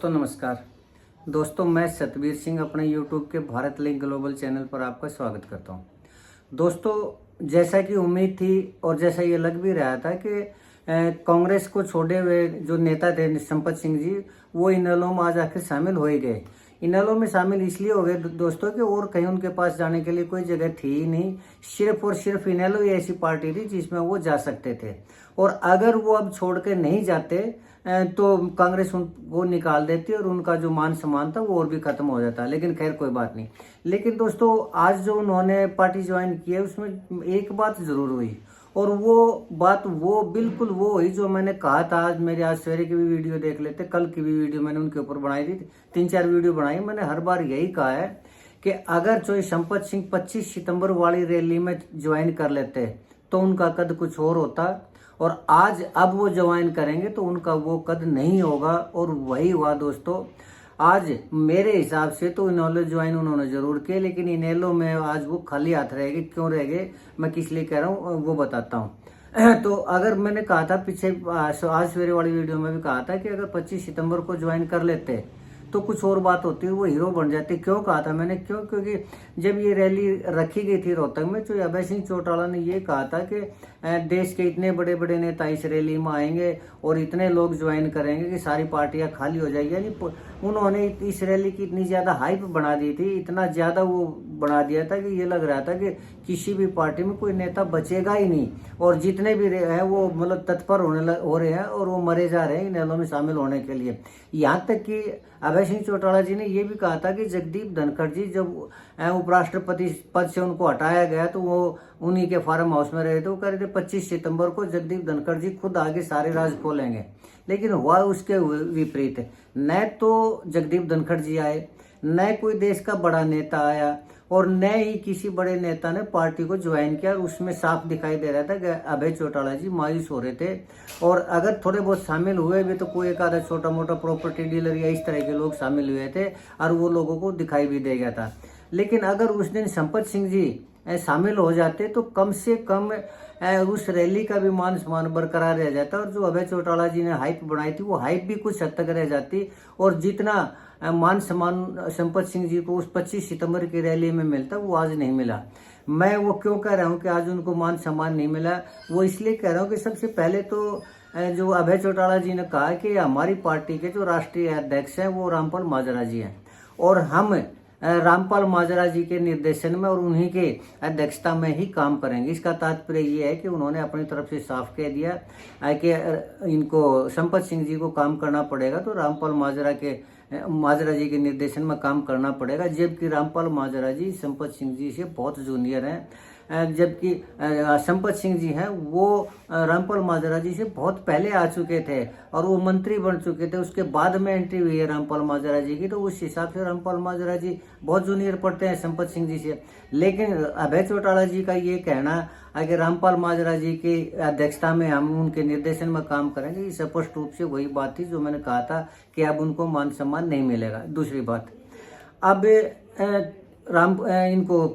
दोस्तों नमस्कार। दोस्तों मैं सतबीर सिंह अपने YouTube के भारत लिंक ग्लोबल चैनल पर आपका स्वागत करता हूं। दोस्तों जैसा कि उम्मीद थी और जैसा ये लग भी रहा था कि कांग्रेस को छोड़े हुए जो नेता थे संपत सिंह जी, वो इनेलो में आज आखिर शामिल हो ही गए। इनेलो में शामिल इसलिए हो गए दोस्तों कि और कहीं उनके पास जाने के लिए कोई जगह थी ही नहीं। सिर्फ और सिर्फ इनेलो ही ऐसी पार्टी थी जिसमें वो जा सकते थे, और अगर वो अब छोड़ के नहीं जाते तो कांग्रेस उनको निकाल देती और उनका जो मान सम्मान था वो और भी खत्म हो जाता। लेकिन खैर कोई बात नहीं। लेकिन दोस्तों आज जो उन्होंने पार्टी ज्वाइन की है उसमें एक बात जरूर हुई, और वो बात वो बिल्कुल वो हुई जो मैंने कहा था। आज सवेरे की भी वीडियो देख लेते, कल की भी वीडियो मैंने उनके ऊपर बनाई थी, 3-4 वीडियो बनाई। मैंने हर बार यही कहा है कि अगर जो संपत सिंह 25 सितंबर वाली रैली में ज्वाइन कर लेते तो उनका कद कुछ और होता, और आज अब वो ज्वाइन करेंगे तो उनका वो कद नहीं होगा। और वही हुआ दोस्तों। आज मेरे हिसाब से तो इनेलो ज्वाइन उन्होंने जरूर किया, लेकिन इनेलो में आज वो खाली हाथ रह गए। क्यों रह गए मैं किस लिए कह रहा हूँ वो बताता हूँ। तो अगर मैंने कहा था पीछे आज सवेरे वाली वीडियो में भी कहा था कि अगर 25 सितंबर को ज्वाइन कर लेते तो कुछ और बात होती, वो हीरो बन जाते। क्यों कहा था मैंने? क्योंकि जब ये रैली रखी गई थी रोहतक में, तो अभय सिंह चौटाला ने ये कहा था कि देश के इतने बड़े बड़े नेता इस रैली में आएंगे और इतने लोग ज्वाइन करेंगे कि सारी पार्टियां खाली हो जाएगी। यानी उन्होंने इस रैली की इतनी ज्यादा हाइप बना दी थी, इतना ज्यादा वो बना दिया था कि ये लग रहा था कि किसी भी पार्टी में कोई नेता बचेगा ही नहीं, और जितने भी हैं वो मतलब तत्पर हो रहे हैं और वो मरे जा रहे हैं इनेलो में शामिल होने के लिए। यहाँ तक कि अभय सिंह चौटाला जी ने यह भी कहा था कि जगदीप धनखड़ जी जब उपराष्ट्रपति पद से उनको हटाया गया तो वो उन्हीं के फार्म हाउस में रहे थे। वो कह रहे थे 25 सितंबर को जगदीप धनखड़ जी खुद आगे सारे राज खोलेंगे, लेकिन हुआ उसके विपरीत। न तो जगदीप धनखड़ जी आए, न कोई देश का बड़ा नेता आया, और न ही किसी बड़े नेता ने पार्टी को ज्वाइन किया। और उसमें साफ दिखाई दे रहा था कि अभय चौटाला जी मायूस हो रहे थे, और अगर थोड़े बहुत शामिल हुए भी तो कोई एक आधा छोटा मोटा प्रॉपर्टी डीलर या इस तरह के लोग शामिल हुए थे, और वो लोगों को दिखाई भी दे गया था। लेकिन अगर उस दिन संपत सिंह जी शामिल हो जाते तो कम से कम उस रैली का भी मान सम्मान बरकरार रह जाता, और जो अभय चौटाला जी ने हाइप बनाई थी वो हाइप भी कुछ हद तक रह जाती। और जितना मान सम्मान संपत सिंह जी को उस 25 सितंबर की रैली में मिलता वो आज नहीं मिला। मैं वो क्यों कह रहा हूँ कि आज उनको मान सम्मान नहीं मिला, वो इसलिए कह रहा हूँ कि सबसे पहले तो जो अभय चौटाला जी ने कहा कि हमारी पार्टी के जो राष्ट्रीय अध्यक्ष हैं वो रामपाल माजरा जी हैं, और हम रामपाल माजरा जी के निर्देशन में और उन्हीं के अध्यक्षता में ही काम करेंगे। इसका तात्पर्य ये है कि उन्होंने अपनी तरफ से साफ कह दिया कि इनको संपत सिंह जी को काम करना पड़ेगा तो रामपाल माजरा जी के निर्देशन में काम करना पड़ेगा। जबकि रामपाल माजरा जी संपत सिंह जी से बहुत जूनियर हैं, जबकि संपत सिंह जी हैं वो रामपाल माजरा जी से बहुत पहले आ चुके थे और वो मंत्री बन चुके थे। उसके बाद में एंट्री हुई है रामपाल माजरा जी की, तो उस हिसाब से रामपाल माजरा जी बहुत जूनियर पड़ते हैं संपत सिंह जी से। लेकिन अभय चौटाला जी का ये कहना कि रामपाल माजरा जी की अध्यक्षता में हम उनके निर्देशन में काम करेंगे, ये स्पष्ट रूप से वही बात थी जो मैंने कहा था कि अब उनको मान सम्मान नहीं मिलेगा। दूसरी बात, अब इनको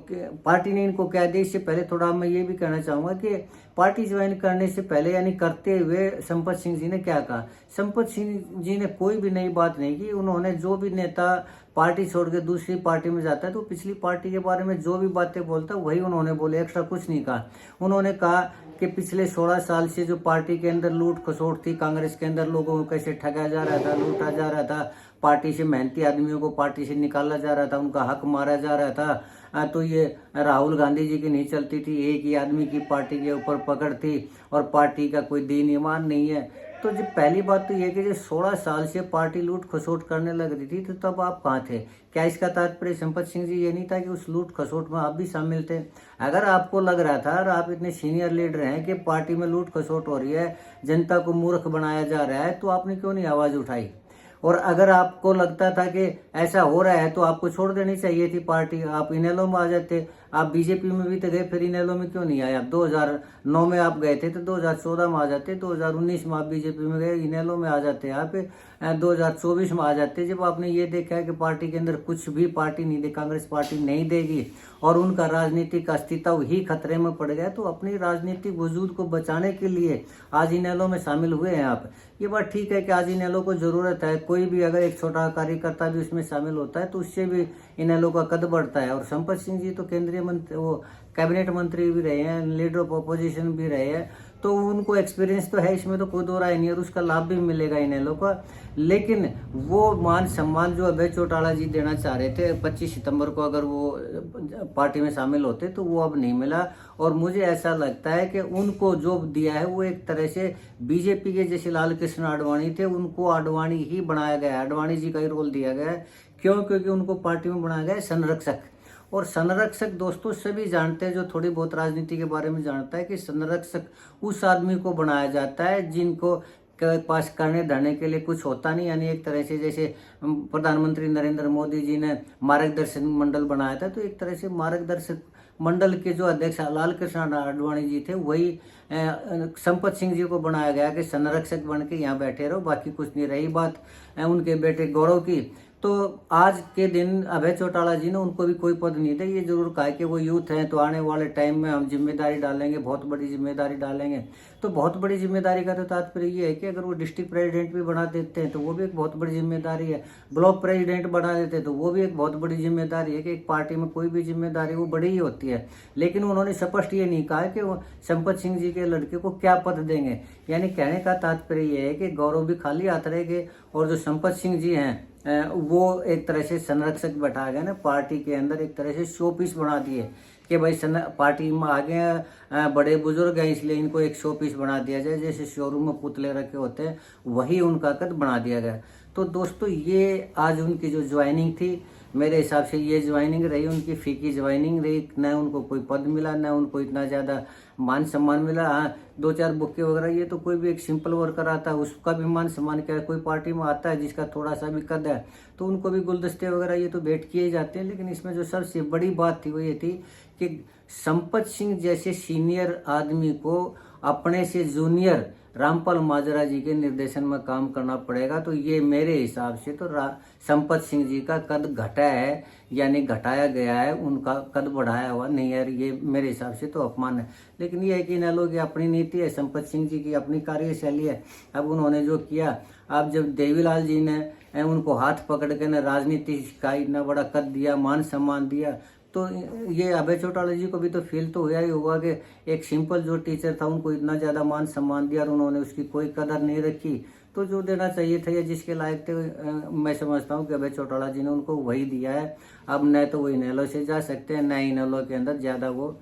पार्टी ने इनको क्या दिया, इससे पहले थोड़ा मैं ये भी कहना चाहूंगा कि पार्टी ज्वाइन करने से पहले यानी करते हुए संपत सिंह जी ने क्या कहा। संपत सिंह जी ने कोई भी नई बात नहीं की। उन्होंने जो भी नेता पार्टी छोड़ के दूसरी पार्टी में जाता है तो पिछली पार्टी के बारे में जो भी बातें बोलता है वही उन्होंने बोले, एक्स्ट्रा कुछ नहीं कहा। उन्होंने कहा कि पिछले 16 साल से जो पार्टी के अंदर लूट खसोट थी, कांग्रेस के अंदर लोगों को कैसे ठगा जा रहा था, लूटा जा रहा था, पार्टी से मेहनती आदमियों को पार्टी से निकाला जा रहा था, उनका हक मारा जा रहा था। तो ये राहुल गांधी जी की नहीं चलती थी, एक ही आदमी की पार्टी के ऊपर पकड़ थी और पार्टी का कोई दीन ईमान नहीं है। तो जब पहली बात तो ये कि जब 16 साल से पार्टी लूट खसोट करने लग रही थी तो तब आप कहाँ थे? क्या इसका तात्पर्य संपत सिंह जी ये नहीं था कि उस लूट खसोट में आप भी शामिल थे? अगर आपको लग रहा था और आप इतने सीनियर लीडर हैं कि पार्टी में लूट खसोट हो रही है, जनता को मूर्ख बनाया जा रहा है, तो आपने क्यों नहीं आवाज उठाई? और अगर आपको लगता था कि ऐसा हो रहा है तो आपको छोड़ देनी चाहिए थी पार्टी, आप इनेलो में आ जाते। आप बीजेपी में भी तो गए, फिर इनेलो में क्यों नहीं आए? आप 2009 में आप गए थे तो 2014 में आ जाते, 2019 में आप बीजेपी में गए, इनेलो में आ जाते आप, 2024 में आ जाते। जब आपने ये देखा है कि पार्टी के अंदर कुछ भी पार्टी नहीं दे, कांग्रेस पार्टी नहीं देगी और उनका राजनीतिक अस्तित्व ही खतरे में पड़ गया, तो अपनी राजनीतिक वजूद को बचाने के लिए आज इनेलो में शामिल हुए हैं आप। ये बात ठीक है कि आज इनेलो को जरूरत है, कोई भी अगर एक छोटा कार्यकर्ता भी उसमें शामिल होता है तो उससे भी इनेलो का कद बढ़ता है। और संपत सिंह जी तो केंद्रीय मंत्री, वो कैबिनेट मंत्री भी रहे हैं, लीडर ऑफ अपोजिशन भी रहे हैं, तो उनको एक्सपीरियंस तो है, इसमें तो कोई दो राय नहीं है, और उसका लाभ भी मिलेगा इनेलो का। लेकिन वो मान सम्मान जो अभय चौटाला जी देना चाह रहे थे 25 सितंबर को, अगर वो पार्टी में शामिल होते तो वो अब नहीं मिला। और मुझे ऐसा लगता है कि उनको जो दिया है वो एक तरह से बीजेपी के जैसे लाल कृष्ण आडवाणी थे, उनको आडवाणी ही बनाया गया है, आडवाणी जी का ही रोल दिया गया है। क्यों? क्योंकि उनको पार्टी में बनाया गया है संरक्षक। और संरक्षक दोस्तों सभी जानते हैं, जो थोड़ी बहुत राजनीति के बारे में जानता है, कि संरक्षक उस आदमी को बनाया जाता है जिनको के पास करने धरने के लिए कुछ होता नहीं। यानी एक तरह से जैसे प्रधानमंत्री नरेंद्र मोदी जी ने मार्गदर्शन मंडल बनाया था, तो एक तरह से मार्गदर्शक मंडल के जो अध्यक्ष लाल कृष्ण आडवाणी जी थे, वही संपत सिंह जी को बनाया गया कि संरक्षक बन के यहाँ बैठे रहो, बाकी कुछ नहीं। रही बात उनके बेटे गौरव की, तो आज के दिन अभय चौटाला जी ने उनको भी कोई पद नहीं दे। ये जरूर कहा कि वो यूथ हैं तो आने वाले टाइम में हम जिम्मेदारी डालेंगे, बहुत बड़ी जिम्मेदारी डालेंगे। तो बहुत बड़ी जिम्मेदारी का तो तात्पर्य ये है कि अगर वो डिस्ट्रिक्ट प्रेसिडेंट भी बना देते हैं तो वो भी एक बहुत बड़ी जिम्मेदारी है, ब्लॉक प्रेसिडेंट बना देते हैं तो वो भी एक बहुत बड़ी जिम्मेदारी है। कि एक पार्टी में कोई भी जिम्मेदारी वो बड़ी ही होती है। लेकिन उन्होंने स्पष्ट ये नहीं कहा कि वो संपत सिंह जी के लड़के को क्या पद देंगे। यानी कहने का तात्पर्य ये है कि गौरव भी खाली हाथ रहेंगे, और जो संपत सिंह जी हैं वो एक तरह से संरक्षक बैठा गया ना, पार्टी के अंदर एक तरह से शो पीस बना दिए कि भाई पार्टी में आगे बड़े बुजुर्ग हैं इसलिए इनको एक शो पीस बना दिया जाए, जैसे शोरूम में पुतले रखे होते हैं वही उनका कद बना दिया गया। तो दोस्तों ये आज उनकी जो ज्वाइनिंग थी, मेरे हिसाब से ये ज्वाइनिंग रही उनकी फीकी ज्वाइनिंग रही। न उनको कोई पद मिला, न उनको इतना ज़्यादा मान सम्मान मिला। हाँ, 2-4 बुक्के वगैरह, ये तो कोई भी एक सिंपल वर्कर आता है उसका भी मान सम्मान क्या है। कोई पार्टी में आता है जिसका थोड़ा सा भी कद है तो उनको भी गुलदस्ते वगैरह ये तो भेंट किए जाते हैं। लेकिन इसमें जो सबसे बड़ी बात थी वो ये थी कि संपत सिंह जैसे सीनियर आदमी को अपने से जूनियर रामपाल माजरा जी के निर्देशन में काम करना पड़ेगा। तो ये मेरे हिसाब से तो संपत सिंह जी का कद घटा है, यानी घटाया गया है, उनका कद बढ़ाया हुआ नहीं है। ये मेरे हिसाब से तो अपमान है। लेकिन ये है कि इनेलो की अपनी नीति है, संपत सिंह जी की अपनी कार्यशैली है। अब उन्होंने जो किया, अब जब देवीलाल जी ने उनको हाथ पकड़ के न राजनीति का इतना बड़ा कद दिया, मान सम्मान दिया, तो ये अभय चौटाला जी को भी तो फील तो हुआ ही होगा कि एक सिंपल जो टीचर था उनको इतना ज़्यादा मान सम्मान दिया और उन्होंने उसकी कोई कदर नहीं रखी। तो जो देना चाहिए था या जिसके लायक थे, मैं समझता हूँ कि अभय चौटाला जी ने उनको वही दिया है। अब न तो वो इनेलो से जा सकते हैं, न इनेलो के अंदर ज़्यादा वो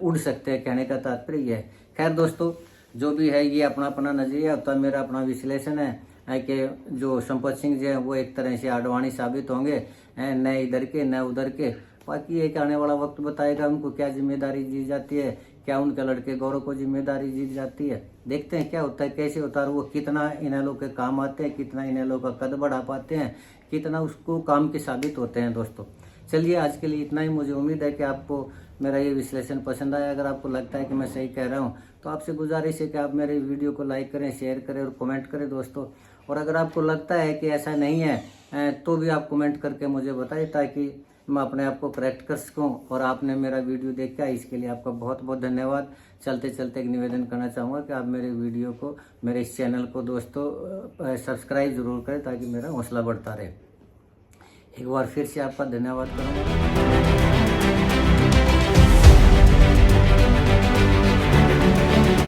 उड़ सकते हैं, कहने का तात्पर्य यह है। खैर दोस्तों, जो भी है ये अपना अपना नजरिया होता है, मेरा अपना विश्लेषण है कि जो संपत सिंह जी हैं वो एक तरह से आडवाणी साबित होंगे, न इधर के न उधर के। बाकी एक आने वाला वक्त बताएगा उनको क्या जिम्मेदारी दी जाती है, क्या उनके लड़के गौरव को जिम्मेदारी दी जाती है। देखते हैं क्या होता है, कैसे होता है, वो कितना इनेलो के काम आते हैं, कितना इनेलो का कद बढ़ा पाते हैं, कितना उसको काम के साबित होते हैं। दोस्तों चलिए आज के लिए इतना ही। मुझे उम्मीद है कि आपको मेरा ये विश्लेषण पसंद आया। अगर आपको लगता है कि मैं सही कह रहा हूँ तो आपसे गुजारिश है कि आप मेरे वीडियो को लाइक करें, शेयर करें और कमेंट करें दोस्तों। और अगर आपको लगता है कि ऐसा नहीं है तो भी आप कमेंट करके मुझे बताइए, ताकि मैं अपने आप को करेक्ट कर सकूं। और आपने मेरा वीडियो देखा, इसके लिए आपका बहुत बहुत धन्यवाद। चलते चलते एक निवेदन करना चाहूँगा कि आप मेरे वीडियो को, मेरे इस चैनल को दोस्तों सब्सक्राइब जरूर करें, ताकि मेरा हौसला बढ़ता रहे। एक बार फिर से आपका धन्यवाद करूँगा।